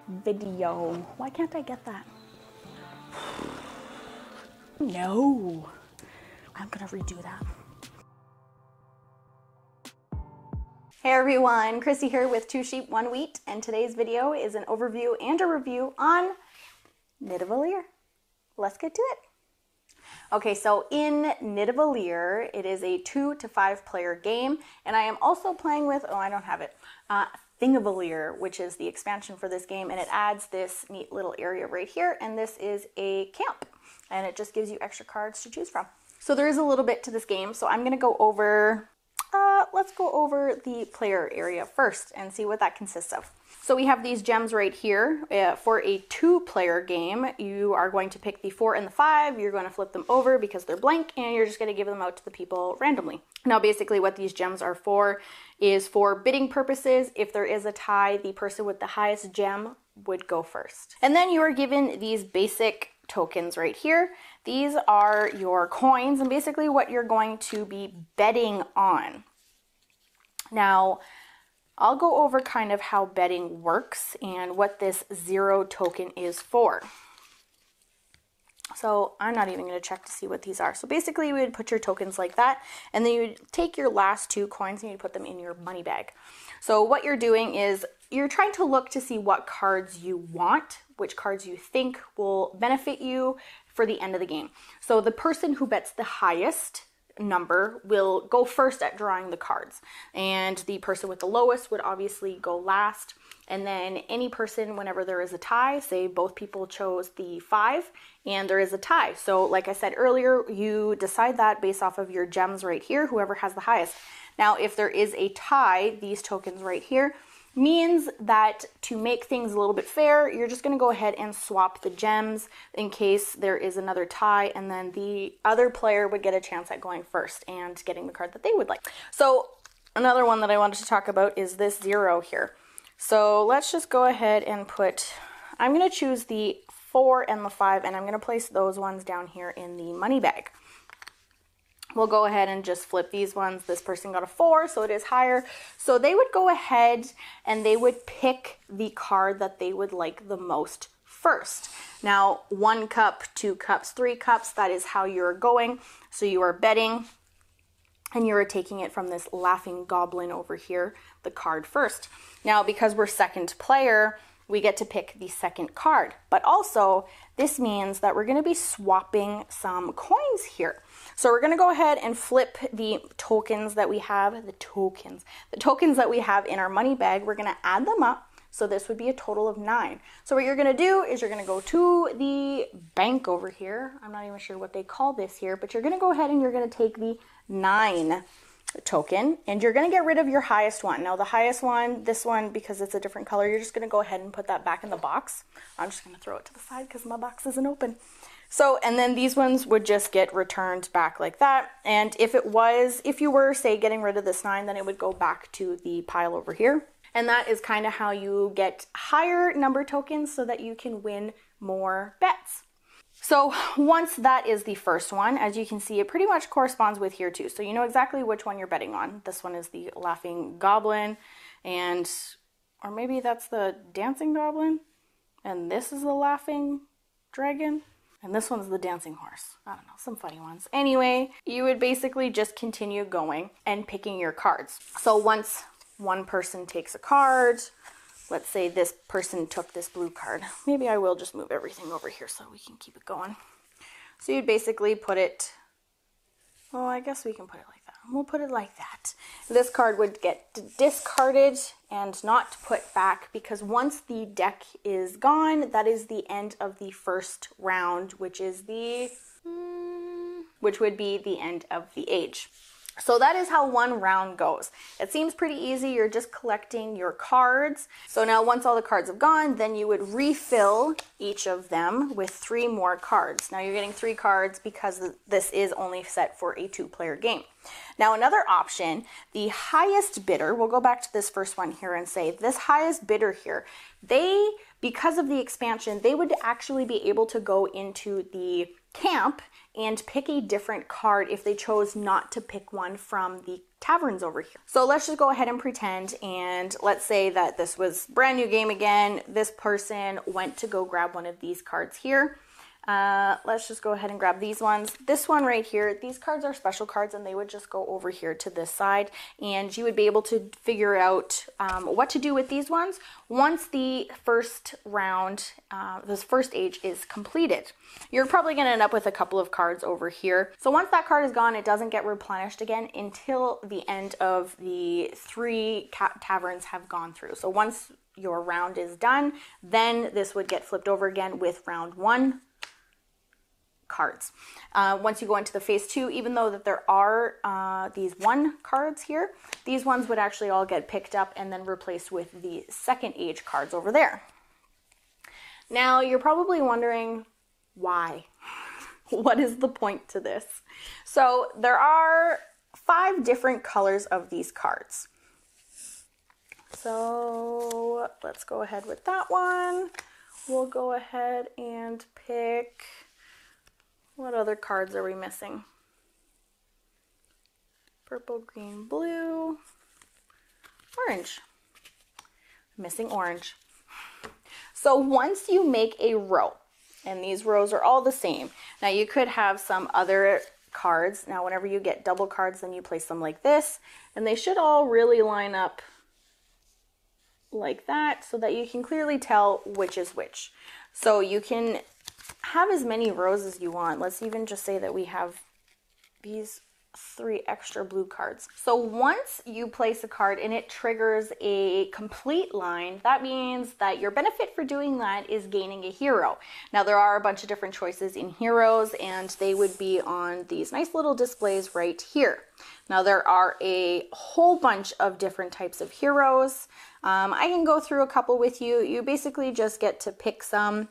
video. Why can't I get that? No. I'm gonna redo that. Hey everyone, Krissy here with 2 Sheep, 1 Wheat, and today's video is an overview and a review on Nidavellir. Let's get to it. Okay, so in Nidavellir, it is a 2 to 5 player game, and I am also playing with, oh, I don't have it, Thingvellir, which is the expansion for this game, and it adds this neat little area right here, and this is a camp, and it just gives you extra cards to choose from. So there is a little bit to this game, so I'm gonna go over, let's go over the player area first and see what that consists of. So we have these gems right here. For a 2-player game, you are going to pick the 4 and the 5, you're going to flip them over because they're blank, and you're just going to give them out to the people randomly. Now basically what these gems are for is for bidding purposes. If there is a tie, the person with the highest gem would go first. And then you are given these basic tokens right here. These are your coins and basically what you're going to be betting on. Now, I'll go over kind of how betting works and what this 0 token is for. So I'm not even going to check to see what these are. So basically you would put your tokens like that, and then you would take your last 2 coins and you put them in your money bag. So what you're doing is you're trying to look to see what cards you want, which cards you think will benefit you for the end of the game. So the person who bets the highest number will go first at drawing the cards, and the person with the lowest would obviously go last, and then any person, whenever there is a tie, say both people chose the 5 and there is a tie, so like I said earlier, you decide that based off of your gems right here, whoever has the highest. Now if there is a tie, these tokens right here means that to make things a little bit fair, you're just going to go ahead and swap the gems in case there is another tie, and then the other player would get a chance at going first and getting the card that they would like. So another one that I wanted to talk about is this 0 here. So let's just go ahead and put, I'm going to choose the 4 and the 5, and I'm going to place those ones down here in the money bag. We'll go ahead and just flip these ones. This person got a 4, so it is higher. So they would go ahead and they would pick the card that they would like the most first. Now, 1 cup, 2 cups, 3 cups, that is how you're going. So you are betting, and you are taking it from this laughing goblin over here, the card first. Now, because we're second player, we get to pick the second card. But also, this means that we're going to be swapping some coins here. So we're going to go ahead and flip the tokens that we have, the tokens that we have in our money bag. We're going to add them up. So this would be a total of 9. So what you're going to do is you're going to go to the bank over here. I'm not even sure what they call this here, but you're going to go ahead and you're going to take the 9 token, and you're going to get rid of your highest one. Now the highest one, this one, because it's a different color, you're just going to go ahead and put that back in the box. I'm just going to throw it to the side because my box isn't open. So, and then these ones would just get returned back like that. And if you were, say, getting rid of this 9, then it would go back to the pile over here. And that is kind of how you get higher number tokens so that you can win more bets. So once that is the first one, as you can see, it pretty much corresponds with here too. So you know exactly which one you're betting on. This one is the laughing goblin, and, or maybe that's the dancing goblin, and this is the laughing dragon, and this one's the dancing horse. I don't know, some funny ones. Anyway, you would basically just continue going and picking your cards. So once one person takes a card, let's say this person took this blue card. Maybe I will just move everything over here so we can keep it going. So you'd basically put it, well, I guess we can put it like that. We'll put it like that. This card would get discarded and not put back, because once the deck is gone, that is the end of the first round, which would be the end of the age. So that is how one round goes. It seems pretty easy. You're just collecting your cards. So now once all the cards have gone, then you would refill each of them with 3 more cards. Now you're getting 3 cards because this is only set for a 2-player game. Now another option, the highest bidder, we'll go back to this first one here and say this highest bidder here, because of the expansion, they would actually be able to go into the camp and pick a different card if they chose not to pick one from the taverns over here. So let's just go ahead and pretend, and let's say that this was brand new game again. This person went to go grab one of these cards here. Let's just go ahead and grab these ones. This one right here, these cards are special cards, and they would just go over here to this side, and you would be able to figure out what to do with these ones once the first round, this first age is completed. You're probably going to end up with a couple of cards over here. So once that card is gone, it doesn't get replenished again until the end of the 3 taverns have gone through. So once your round is done, then this would get flipped over again with round 1 cards. Once you go into the phase 2, even though that there are these 1 cards here, these ones would actually all get picked up and then replaced with the second age cards over there. Now you're probably wondering why. What is the point to this? So there are 5 different colors of these cards. So let's go ahead with that one. We'll go ahead and pick, what other cards are we missing? Purple, green, blue, orange. Missing orange. So once you make a row, and these rows are all the same. Now you could have some other cards. Now whenever you get double cards, then you place them like this, and they should all really line up like that so that you can clearly tell which is which. So you can have as many rows as you want. Let's even just say that we have these 3 extra blue cards. So once you place a card and it triggers a complete line, that means that your benefit for doing that is gaining a hero. Now there are a bunch of different choices in heroes, and they would be on these nice little displays right here. Now there are a whole bunch of different types of heroes. I can go through a couple with you. You basically just get to pick some.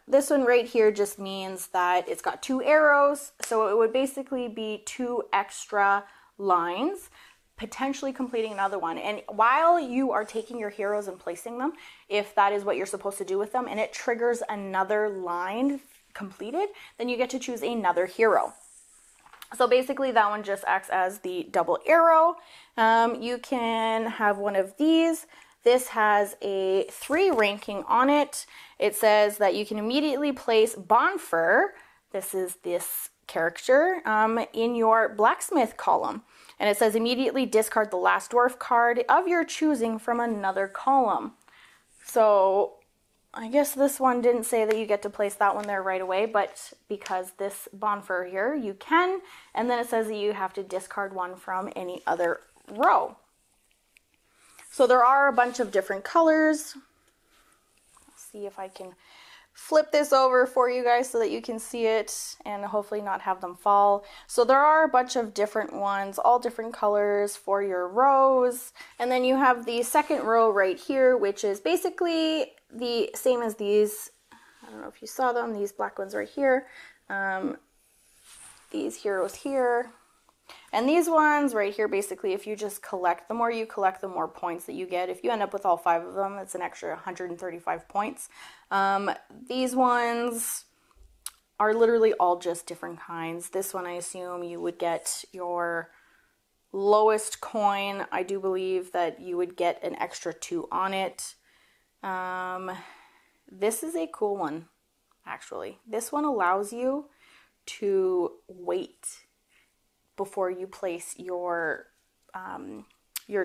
This one right here just means that it's got 2 arrows, so it would basically be 2 extra lines, potentially completing another one. And while you are taking your heroes and placing them, if that is what you're supposed to do with them, and it triggers another line completed, then you get to choose another hero. So basically that one just acts as the double arrow. You can have one of these. This has a 3 ranking on it. It says that you can immediately place 𝗏𝗏𝗏, this is this character, in your blacksmith column. And it says immediately discard the last dwarf card of your choosing from another column. So I guess this one didn't say that you get to place that one there right away, but because this 𝗏𝗏𝗏 here, you can. And then it says that you have to discard one from any other row. So there are a bunch of different colors. Let's see if I can flip this over for you guys so that you can see it and hopefully not have them fall. So there are a bunch of different ones, all different colors for your rows. And then you have the second row right here, which is basically the same as these. I don't know if you saw them, these black ones right here. These heroes here. And these ones right here, basically, if you just collect, the more you collect, the more points that you get. If you end up with all 5 of them, it's an extra 135 points. These ones are literally all just different kinds. This one, I assume you would get your lowest coin. I do believe that you would get an extra 2 on it. This is a cool one, actually. This one allows you to wait before you place your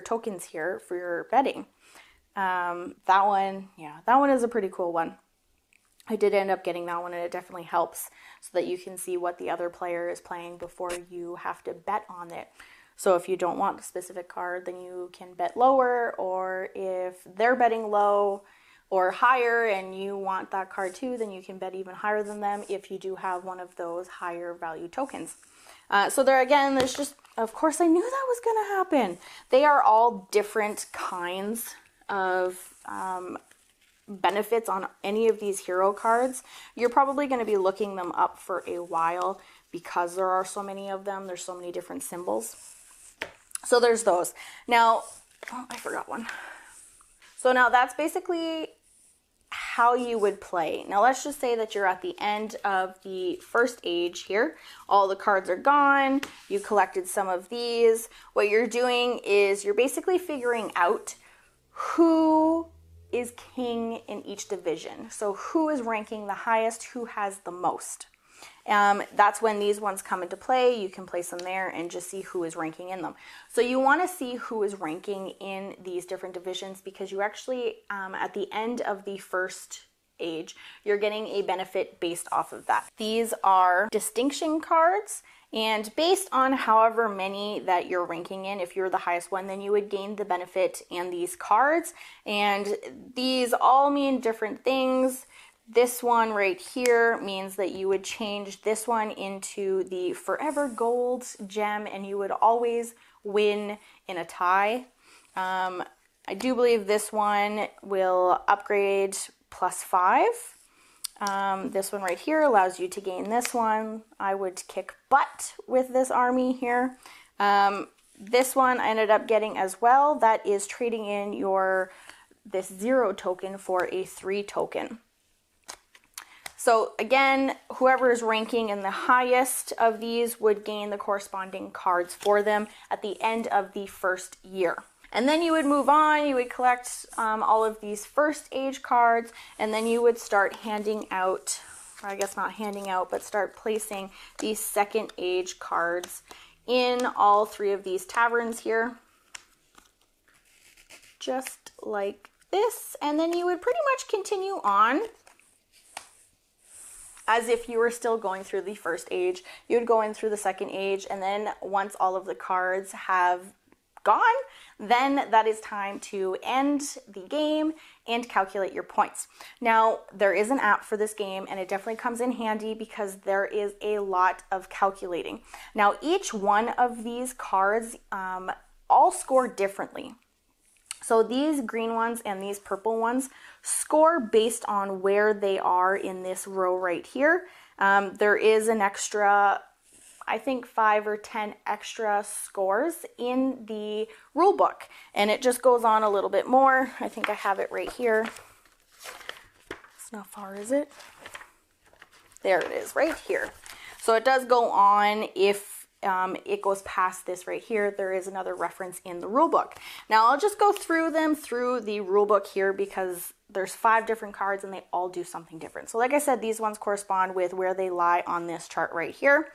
tokens here for your betting. That one, yeah, that one is a pretty cool one. I did end up getting that one, and it definitely helps so that you can see what the other player is playing before you have to bet on it. So if you don't want a specific card, then you can bet lower, or if they're betting low or higher and you want that card too, then you can bet even higher than them if you do have one of those higher value tokens. So there again, there's just, of course I knew that was going to happen. They are all different kinds of benefits on any of these hero cards. You're probably going to be looking them up for a while because there are so many of them. There's so many different symbols. So there's those. Now, oh, I forgot one. So now that's basically how you would play. Now let's just say that you're at the end of the first age here. All the cards are gone. You collected some of these. What you're doing is you're basically figuring out who is king in each division. So who is ranking the highest, who has the most. That's when these ones come into play. You can place them there and just see who is ranking in them. So you want to see who is ranking in these different divisions, because you actually, at the end of the first age, you're getting a benefit based off of that. These are distinction cards, and based on however many that you're ranking in, if you're the highest one, then you would gain the benefit and these cards. And these all mean different things. This one right here means that you would change this one into the forever gold gem, and you would always win in a tie. I do believe this one will upgrade +5. This one right here allows you to gain this one. I would kick butt with this army here. This one I ended up getting as well. That is trading in this 0 token for a 3 token. So again, whoever is ranking in the highest of these would gain the corresponding cards for them at the end of the first year. And then you would move on, you would collect all of these first age cards, and then you would start handing out, or I guess not handing out, but start placing these second age cards in all 3 of these taverns here. Just like this. And then you would pretty much continue on as if you were still going through the first age. You would go in through the second age, and then once all of the cards have gone, then that is time to end the game and calculate your points. Now, there is an app for this game, and it definitely comes in handy because there is a lot of calculating. Now, each one of these cards all score differently. So these green ones and these purple ones score based on where they are in this row right here. There is an extra, I think 5 or 10 extra scores in the rule book, and it just goes on a little bit more. I think I have it right here. So how far is it? There it is, right here. So it does go on. If it goes past this right here, there is another reference in the rule book. Now I'll just go through them through the rule book here because there's 5 different cards and they all do something different. So like I said, these ones correspond with where they lie on this chart right here.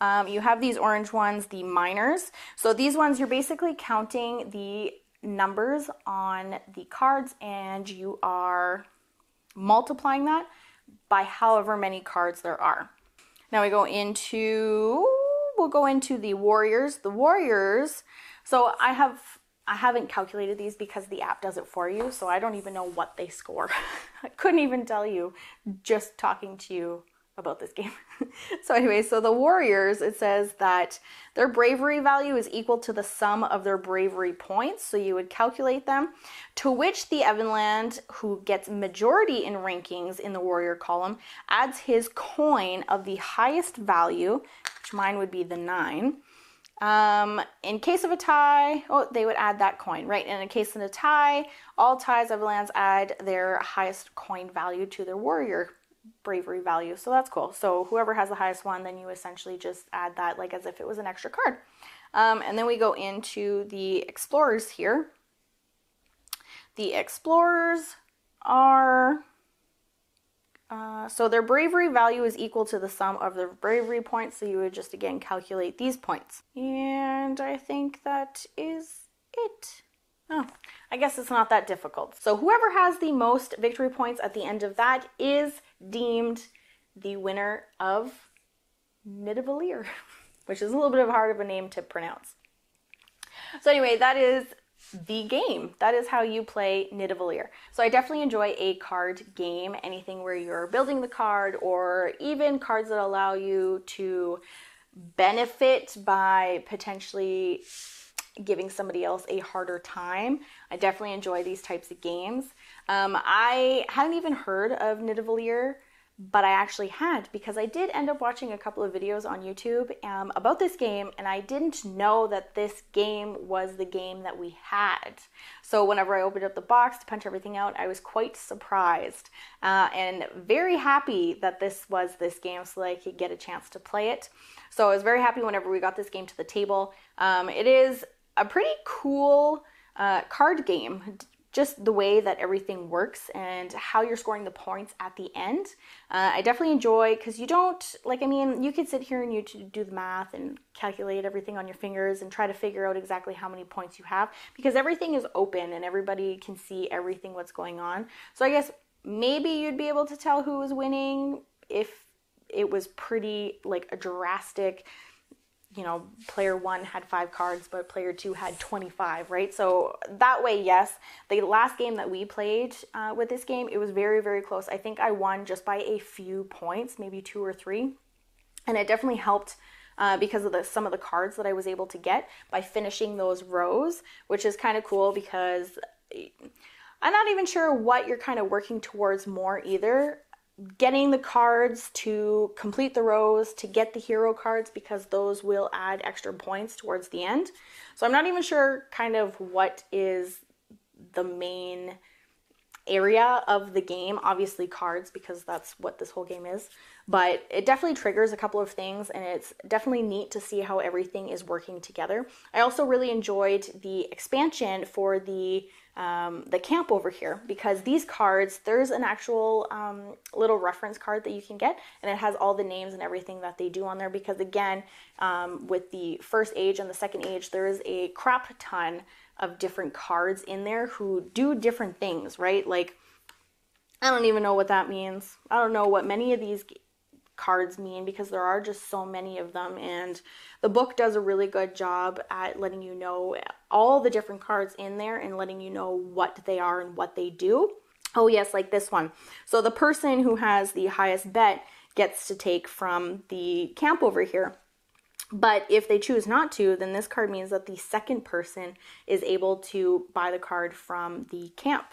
You have these orange ones, the minors. So these ones, you're basically counting the numbers on the cards and you are multiplying that by however many cards there are. Now we'll go into the warriors. The warriors, so I haven't calculated these because the app does it for you, so I don't even know what they score. I couldn't even tell you just talking to you about this game. So anyway, so the warriors, it says that their bravery value is equal to the sum of their bravery points, so you would calculate them, to which the 𝗦𝗢𝗌𝗓, who gets majority in rankings in the warrior column, adds his coin of the highest value, which mine would be the 9. In case of a tie, they would add that coin, right? And in case of a tie, all ties 𝗦𝗢𝗌𝗓s add their highest coin value to their warrior bravery value. So that's cool. So whoever has the highest one, then you essentially just add that like as if it was an extra card. And then we go into the explorers here. The explorers are, so their bravery value is equal to the sum of their bravery points. So you would just again calculate these points. And I think that is it. Oh, I guess it's not that difficult. So whoever has the most victory points at the end of that is deemed the winner of Nidavellir, which is a little bit of hard of a name to pronounce. So anyway, that is the game. That is how you play Nidavellir. So I definitely enjoy a card game, anything where you're building the card or even cards that allow you to benefit by potentially giving somebody else a harder time. I definitely enjoy these types of games. I hadn't even heard of Nidavellir but I actually had, because I did end up watching a couple of videos on YouTube about this game, and I didn't know that this game was the game that we had. So whenever I opened up the box to punch everything out, I was quite surprised and very happy that this was this game so that I could get a chance to play it. So I was very happy whenever we got this game to the table. It is a pretty cool card game, just the way that everything works and how you're scoring the points at the end. I definitely enjoy, because you don't, like, I mean, you could sit here and you do the math and calculate everything on your fingers and try to figure out exactly how many points you have, because everything is open and everybody can see everything what's going on. So I guess maybe you'd be able to tell who was winning if it was pretty, like, a drastic, you know, player 1 had 5 cards, but player 2 had 25, right? So that way, yes. The last game that we played with this game, it was very, very close. I think I won just by a few points, maybe 2 or 3. And it definitely helped because of some of the cards that I was able to get by finishing those rows, which is kind of cool, because I'm not even sure what you're kind of working towards more either. Getting the cards to complete the rows, to get the hero cards, because those will add extra points towards the end. So I'm not even sure kind of what is the main area of the game. Obviously cards, because that's what this whole game is. But it definitely triggers a couple of things, and it's definitely neat to see how everything is working together. I also really enjoyed the expansion for the camp over here, because these cards, there's an actual little reference card that you can get, and it has all the names and everything that they do on there, because again, with the first age and the second age, there is a crap ton of different cards in there who do different things, right? Like, I don't even know what that means. I don't know what many of these cards mean, because there are just so many of them, and the book does a really good job at letting you know all the different cards in there and letting you know what they are and what they do. Oh yes, like this one. So the person who has the highest bet gets to take from the camp over here. But if they choose not to, then this card means that the second person is able to buy the card from the camp.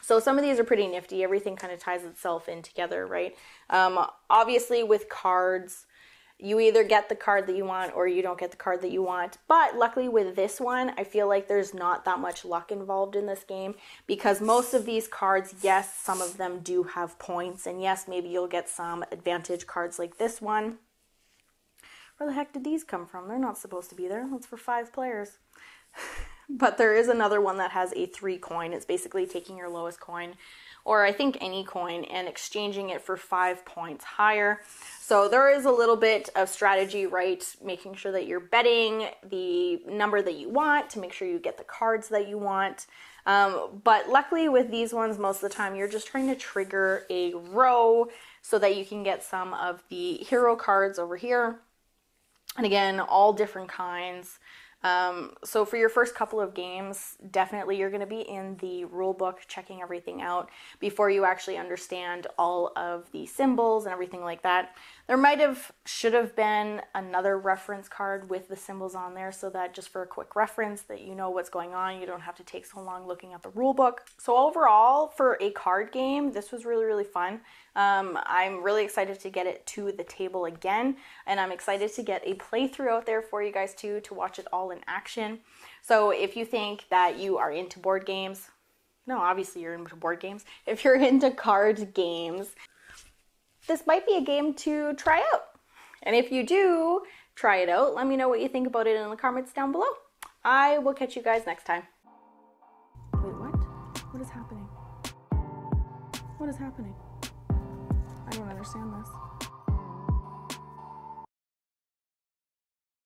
So some of these are pretty nifty. Everything kind of ties itself in together, right? Obviously with cards, you either get the card that you want or you don't get the card that you want. But luckily with this one, I feel like there's not that much luck involved in this game, because most of these cards, yes, some of them do have points. And yes, maybe you'll get some advantage cards like this one. Where the heck did these come from? They're not supposed to be there. That's for 5 players. But there is another one that has a 3 coin. It's basically taking your lowest coin, or I think any coin, and exchanging it for 5 points higher. So there is a little bit of strategy, right? Making sure that you're betting the number that you want to make sure you get the cards that you want. But luckily with these ones, most of the time you're just trying to trigger a row so that you can get some of the hero cards over here. And again, all different kinds. So for your first couple of games, definitely you're going to be in the rule book checking everything out before you actually understand all of the symbols and everything like that. There should have been another reference card with the symbols on there, so that just for a quick reference that you know what's going on, you don't have to take so long looking at the rule book. So overall, for a card game, this was really, really fun. I'm really excited to get it to the table again, and I'm excited to get a playthrough out there for you guys too, to watch it all in action. So if you think that you are into board games, no, obviously you're into board games. If you're into card games, this might be a game to try out. And if you do try it out, let me know what you think about it in the comments down below. I will catch you guys next time. Wait, what? What is happening? What is happening? I don't understand this.